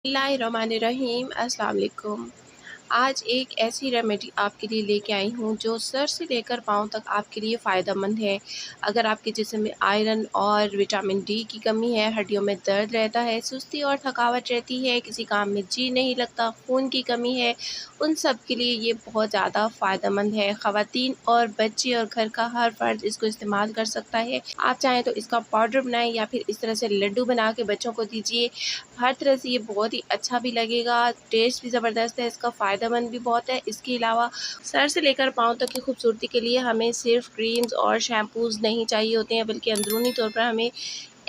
बिस्मिल्लाहिर्रहमानिर्रहीम। अस्सलाम वालेकुम। आज एक ऐसी रेमेडी आपके लिए लेके आई हूँ जो सर से लेकर पाँव तक आपके लिए फ़ायदेमंद है। अगर आपके जिस्म में आयरन और विटामिन डी की कमी है, हड्डियों में दर्द रहता है, सुस्ती और थकावट रहती है, किसी काम में जी नहीं लगता, खून की कमी है, उन सब के लिए ये बहुत ज़्यादा फ़ायदेमंद है। ख़वातीन और बच्चे और घर का हर फ़र्द इसको इस्तेमाल कर सकता है। आप चाहें तो इसका पाउडर बनाएँ या फिर इस तरह से लड्डू बना के बच्चों को दीजिए। हर तरह से ये बहुत ही अच्छा भी लगेगा, टेस्ट भी ज़बरदस्त है, इसका फ़ायदेमंद भी बहुत है। इसके अलावा सर से लेकर पाँव तक की खूबसूरती के लिए हमें सिर्फ क्रीम्स और शैम्पूज़ नहीं चाहिए होते हैं, बल्कि अंदरूनी तौर पर हमें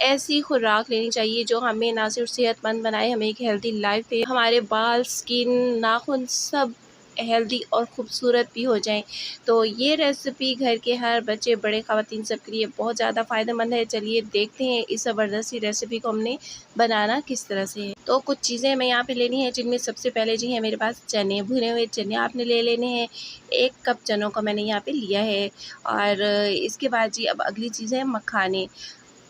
ऐसी खुराक लेनी चाहिए जो हमें ना सिर्फ सेहतमंद बनाए, हमें एक हेल्दी लाइफ दे, हमारे बाल, स्किन, नाखून सब हेल्दी और खूबसूरत भी हो जाएं। तो ये रेसिपी घर के हर बच्चे, बड़े, ख़वातीन सब के लिए बहुत ज़्यादा फ़ायदेमंद है। चलिए देखते हैं इस ज़बरदस्त रेसिपी को हमने बनाना किस तरह से है। तो कुछ चीज़ें हमें यहाँ पे लेनी है, जिनमें सबसे पहले जी है मेरे पास चने, भुने हुए चने आपने ले लेने हैं। 1 कप चनों का मैंने यहाँ पे लिया है। और इसके बाद जी अब अगली चीज़ है मखाने,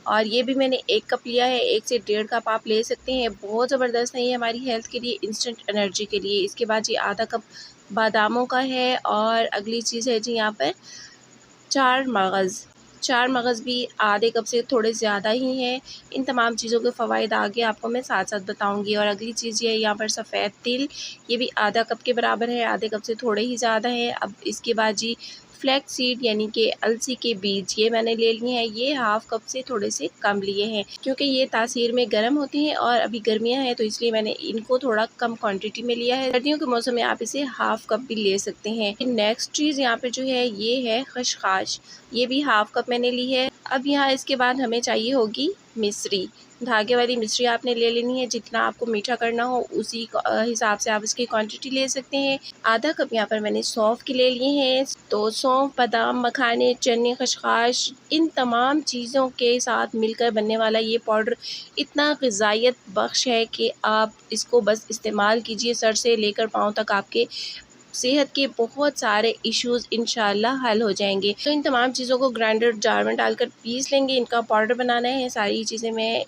और ये भी मैंने 1 कप लिया है। 1 से डेढ़ कप आप ले सकते हैं। बहुत ज़बरदस्त है ये हमारी हेल्थ के लिए, इंस्टेंट एनर्जी के लिए। इसके बाद जी आधा कप बादामों का है, और अगली चीज़ है जी यहाँ पर 4 मगज़। 4 मगज़ भी आधे कप से थोड़े ज़्यादा ही हैं। इन तमाम चीज़ों के फ़वाइद आगे आपको मैं साथ-साथ बताऊँगी। और अगली चीज़ ये है यहाँ पर सफ़ेद तिल, ये भी आधा कप के बराबर है, आधे कप से थोड़े ही ज़्यादा है। अब इसके बाद जी फ्लैक्स सीड यानी कि अलसी के बीज, ये मैंने ले लिए हैं। ये हाफ़ कप से थोड़े से कम लिए हैं, क्योंकि ये तासीर में गर्म होती हैं और अभी गर्मियाँ हैं, तो इसलिए मैंने इनको थोड़ा कम क्वांटिटी में लिया है। सर्दियों के मौसम में आप इसे हाफ़ कप भी ले सकते हैं। नेक्स्ट चीज़ यहाँ पे जो है ये है खसखस, ये भी हाफ़ कप मैंने ली है। अब यहाँ इसके बाद हमें चाहिए होगी मिश्री। धागे वाली मिश्री आपने ले लेनी है, जितना आपको मीठा करना हो उसी हिसाब से आप इसकी क्वांटिटी ले सकते हैं। आधा कप यहाँ पर मैंने सौंफ के ले लिए हैं। तो सौंफ, बादाम, मखाने, चने, खसखस, इन तमाम चीज़ों के साथ मिलकर बनने वाला ये पाउडर इतना ग़िज़ाइयत बख्श है कि आप इसको बस इस्तेमाल कीजिए, सर से लेकर पाँव तक आपके सेहत के बहुत सारे इश्यूज़ इंशाअल्लाह हल हो जाएँगे। तो इन तमाम चीज़ों को ग्राइंडर जार में डालकर पीस लेंगे। इनका पाउडर बनाना है। सारी चीज़ें मैं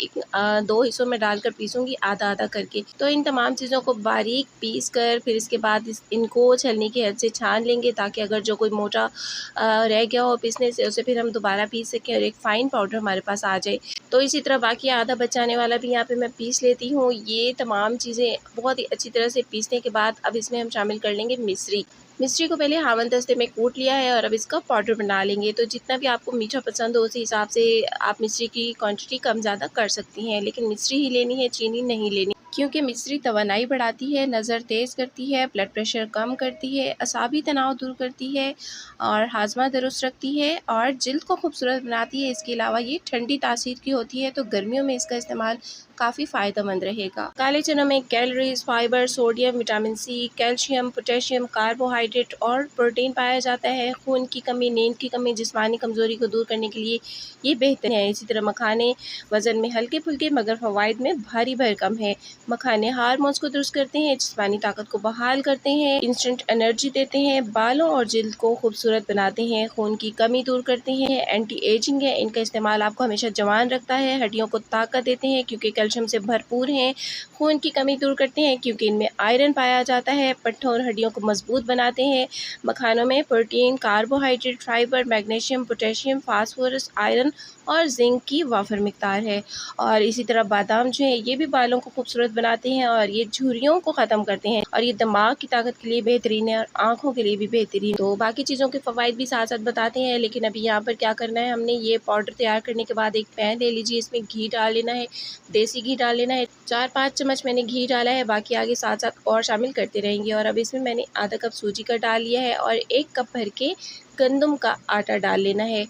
2 हिस्सों में डालकर पीसूँगी, आधा-आधा करके। तो इन तमाम चीज़ों को बारीक पीस कर फिर इसके बाद इनको छलनी की हेल्प से छान लेंगे, ताकि अगर जो कोई मोटा रह गया हो पीसने से, उसे फिर हम दोबारा पीस सकें और एक फ़ाइन पाउडर हमारे पास आ जाए। तो इसी तरह बाकी आधा बचाने वाला भी यहाँ पे मैं पीस लेती हूँ। ये तमाम चीज़ें बहुत ही अच्छी तरह से पीसने के बाद अब इसमें हम शामिल कर लेंगे मिश्री। मिश्री को पहले हावन दस्ते में कूट लिया है और अब इसका पाउडर बना लेंगे। तो जितना भी आपको मीठा पसंद हो उसी हिसाब से आप मिश्री की क्वांटिटी कम ज़्यादा कर सकती हैं, लेकिन मिश्री ही लेनी है, चीनी नहीं लेनी, क्योंकि मिश्री तवानाई बढ़ाती है, नज़र तेज़ करती है, ब्लड प्रेशर कम करती है, असाबी तनाव दूर करती है और हाजमा दुरुस्त रखती है और जिल्द को खूबसूरत बनाती है। इसके अलावा ये ठंडी तासीर की होती है, तो गर्मियों में इसका इस्तेमाल काफ़ी फ़ायदेमंद रहेगा। काले चनों में calories, fibre, sodium, vitamin C, calcium, potassium, carbohydrate और प्रोटीन पाया जाता है। खून की कमी, नींद की कमी, जिस्मानी कमज़ोरी को दूर करने के लिए ये बेहतर है। इसी तरह मखाने वज़न में हल्के-फुल्के मगर फ़वाइद में भारी भरकम है। मखाने हार्मोन्स को दुरुस्त करते हैं, जिस्मानी ताकत को बहाल करते हैं, इंस्टेंट एनर्जी देते हैं, बालों और जिल्द को खूबसूरत बनाते हैं, खून की कमी दूर करते हैं, एंटी एजिंग है, इनका इस्तेमाल आपको हमेशा जवान रखता है, हड्डियों को ताकत देते हैं क्योंकि कैल्शियम से भरपूर हैं, खून की कमी दूर करते हैं क्योंकि इनमें आयरन पाया जाता है, पट्टों और हड्डियों को मजबूत बनाते हैं। मखानों में protein, carbohydrate, fibre, magnesium, potassium, phosphorus, iron और जिंक की वाफर मिकदार है। और इसी तरह बादाम जो है ये भी बालों को खूबसूरत बनाते हैं और ये झुर्रियों को ख़त्म करते हैं और ये दिमाग की ताकत के लिए बेहतरीन है और आँखों के लिए भी बेहतरीन। तो बाकी चीज़ों के फ़वाइद भी साथ साथ बताते हैं, लेकिन अभी यहाँ पर क्या करना है, हमने ये पाउडर तैयार करने के बाद एक पैन ले लीजिए, इसमें घी डाल लेना है, देसी घी डाल लेना है। 4-5 चम्मच मैंने घी डाला है, बाकी आगे साथ साथ और शामिल करते रहेंगे। और अब इसमें मैंने आधा कप सूजी का डाल लिया है और 1 कप भर के गंदम का आटा डाल लेना है।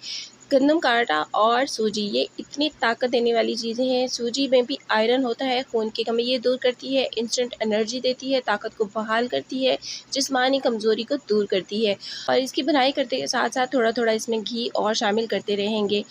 गंदम का आटा और सूजी ये इतनी ताकत देने वाली चीज़ें हैं। सूजी में भी आयरन होता है, खून की कमी ये दूर करती है, इंस्टेंट एनर्जी देती है, ताकत को बहाल करती है, जिस्मानी कमज़ोरी को दूर करती है। और इसकी बनाई करते के साथ साथ थोड़ा थोड़ा इसमें घी और शामिल करते रहेंगे।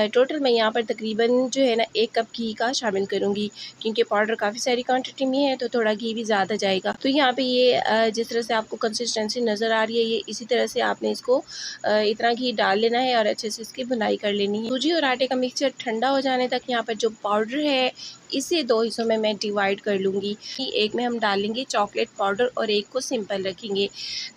टोटल मैं यहाँ पर तकरीबन जो है ना 1 कप घी का शामिल करूँगी, क्योंकि पाउडर काफ़ी सारी क्वान्टिटी में है तो थोड़ा घी भी ज़्यादा जाएगा। तो यहाँ पर ये जिस तरह से आपको कंसिस्टेंसी नज़र आ रही है, ये इसी तरह से आपने इसको इतना घी डाल लेना है और अच्छे से इसकी बुनाई कर लेनी है। सूजी और आटे का मिक्सचर ठंडा हो जाने तक यहाँ पर जो पाउडर है इसे 2 हिस्सों में मैं डिवाइड कर लूँगी। एक में हम डालेंगे चॉकलेट पाउडर और एक को सिंपल रखेंगे।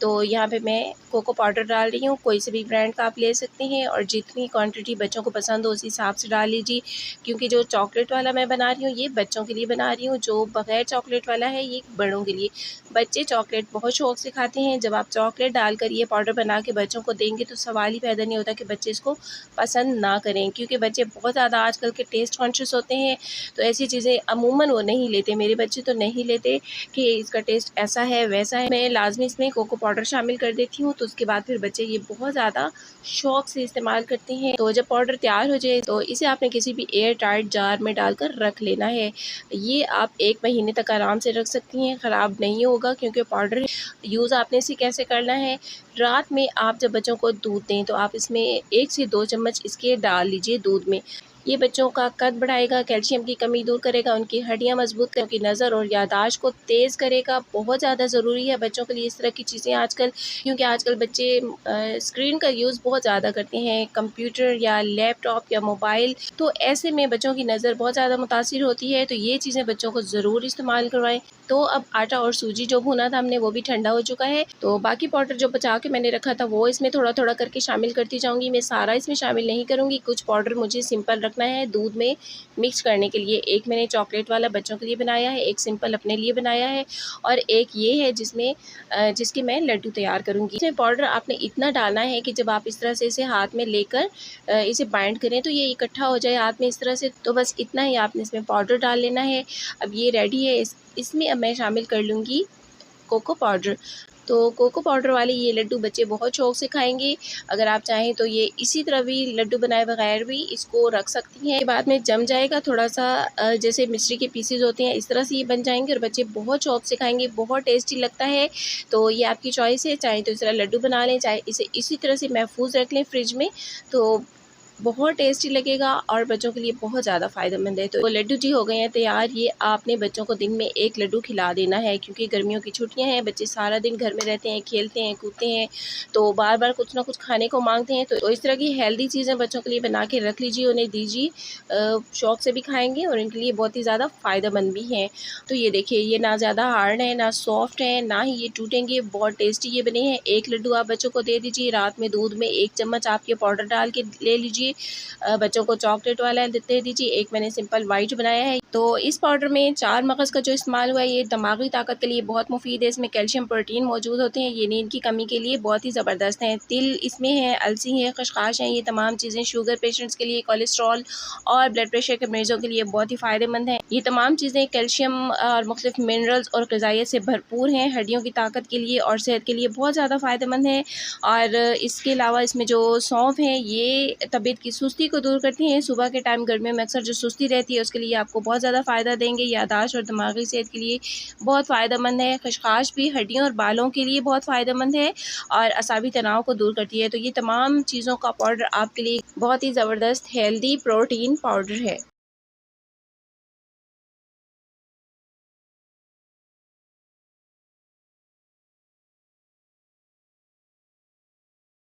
तो यहाँ पे मैं कोको पाउडर डाल रही हूँ, कोई से भी ब्रांड का आप ले सकते हैं और जितनी क्वांटिटी बच्चों को पसंद हो उस हिसाब से डाल लीजिए। क्योंकि जो चॉकलेट वाला मैं बना रही हूँ ये बच्चों के लिए बना रही हूँ, जो बग़ैर चॉकलेट वाला है ये बड़ों के लिए। बच्चे चॉकलेट बहुत शौक़ से खाते हैं, जब आप चॉकलेट डालकर ये पाउडर बना के बच्चों को देंगे तो सवाल ही पैदा नहीं होता कि बच्चे इसको पसंद ना करें, क्योंकि बच्चे बहुत ज़्यादा आजकल के टेस्ट कॉन्शियस होते हैं। तो ऐसी चीज़ें अमूमन वो नहीं लेते, मेरे बच्चे तो नहीं लेते कि इसका टेस्ट ऐसा है वैसा है। मैं लाज़मी इसमें कोको पाउडर शामिल कर देती हूँ, तो उसके बाद फिर बच्चे ये बहुत ज़्यादा शौक़ से इस्तेमाल करते हैं। तो जब पाउडर तैयार हो जाए तो इसे आपने किसी भी एयर टाइट जार में डालकर रख लेना है। ये आप 1 महीने तक आराम से रख सकती हैं, ख़राब नहीं होगा, क्योंकि पाउडर यूज़ आपने इसे कैसे करना है, रात में आप जब बच्चों को दूध दें तो आप इसमें 1 से 2 चम्मच इसके डाल लीजिए दूध में। ये बच्चों का कद बढ़ाएगा, कैल्शियम की कमी दूर करेगा, उनकी हड्डियाँ मजबूत करेगा, उनकी नज़र और याददाश्त को तेज़ करेगा। बहुत ज़्यादा ज़रूरी है बच्चों के लिए इस तरह की चीज़ें आजकल, क्योंकि आजकल बच्चे स्क्रीन का यूज़ बहुत ज़्यादा करते हैं, कंप्यूटर या लैपटॉप या मोबाइल। तो ऐसे में बच्चों की नज़र बहुत ज़्यादा मुतासिर होती है, तो ये चीज़ें बच्चों को ज़रूर इस्तेमाल करवाएँ। तो अब आटा और सूजी जो भुना था हमने वो भी ठंडा हो चुका है, तो बाकी पाउडर जो बचा के मैंने रखा था वो इसमें थोड़ा-थोड़ा करके शामिल करती जाऊँगी। मैं सारा इसमें शामिल नहीं करूँगी, कुछ पाउडर मुझे सिंपल रखना है दूध में मिक्स करने के लिए। एक मैंने चॉकलेट वाला बच्चों के लिए बनाया है, एक सिंपल अपने लिए बनाया है और एक ये है जिसके मैं लड्डू तैयार करूँगी। इसमें पाउडर आपने इतना डालना है कि जब आप इस तरह से इसे हाथ में लेकर इसे बाइंड करें तो ये इकट्ठा हो जाए हाथ में इस तरह से, तो बस इतना ही आपने इसमें पाउडर डाल लेना है। अब ये रेडी है, इसमें अब मैं शामिल कर लूँगी कोको पाउडर। तो कोको पाउडर वाले ये लड्डू बच्चे बहुत शौक़ से खाएँगे। अगर आप चाहें तो ये इसी तरह भी लड्डू बनाए बगैर भी इसको रख सकती हैं। बाद में जम जाएगा थोड़ा-सा जैसे मिश्री के पीसेज़ होते हैं इस तरह से ये बन जाएँगे और बच्चे बहुत शौक़ से खाएँगे, बहुत टेस्टी लगता है। तो ये आपकी चॉइस है, चाहे तो इस तरह लड्डू बना लें, चाहे इसे इसी तरह से महफ़ूज़ रख लें फ्रिज में, तो बहुत टेस्टी लगेगा और बच्चों के लिए बहुत ज़्यादा फ़ायदेमंद है। तो लड्डू जी हो गए हैं तैयार। ये आपने बच्चों को दिन में 1 लड्डू खिला देना है, क्योंकि गर्मियों की छुट्टियां हैं, बच्चे सारा दिन घर में रहते हैं, खेलते हैं, कूदते हैं, तो बार-बार कुछ ना कुछ खाने को मांगते हैं। तो इस तरह की हेल्दी चीज़ें बच्चों के लिए बना के रख लीजिए, उन्हें दीजिए, शौक़ से भी खाएँगे और इनके लिए बहुत ही ज़्यादा फ़ायदेमंद भी हैं। तो ये देखिए, ये ना ज़्यादा हार्ड है, ना सॉफ्ट है, ना ही ये टूटेंगे, बहुत टेस्टी ये बने हैं। 1 लड्डू आप बच्चों को दे दीजिए, रात में दूध में 1 चम्मच आप ये पाउडर डाल के ले लीजिए। बच्चों को चॉकलेट वाला दे दीजिए, एक मैंने सिंपल वाइट बनाया है। तो इस पाउडर में 4 मगज़ का जो इस्तेमाल हुआ है ये दिमागी ताकत के लिए बहुत मुफीद है। इसमें कैल्शियम, प्रोटीन मौजूद होते हैं, ये नींद की कमी के लिए बहुत ही ज़बरदस्त हैं। तिल इसमें है, अलसी है, खसखस है, ये तमाम चीज़ें शुगर पेशेंट्स के लिए, कोलेस्ट्रॉल और ब्लड प्रेशर के मरीज़ों के लिए बहुत ही फ़ायदेमंद हैं। ये तमाम चीज़ें कैल्शियम और मुख्तलिफ मिनरल्स और ग़िज़ाइयत से भरपूर हैं, हड्डियों की ताकत के लिए और सेहत के लिए बहुत ज़्यादा फ़ायदेमंद है। और इसके अलावा इसमें जो सौंफ है ये तबीयत की सुस्ती को दूर करती हैं। सुबह के टाइम गर्मियों में अक्सर जो सुस्ती रहती है उसके लिए आपको बहुत ज़्यादा फ़ायदा देंगे। याददाश्त और दिमागी सेहत के लिए बहुत फ़ायदेमंद है। खसखस भी हड्डियों और बालों के लिए बहुत फ़ायदेमंद है और असाबी तनाव को दूर करती है। तो ये तमाम चीज़ों का पाउडर आपके लिए बहुत ही ज़बरदस्त हेल्दी प्रोटीन पाउडर है।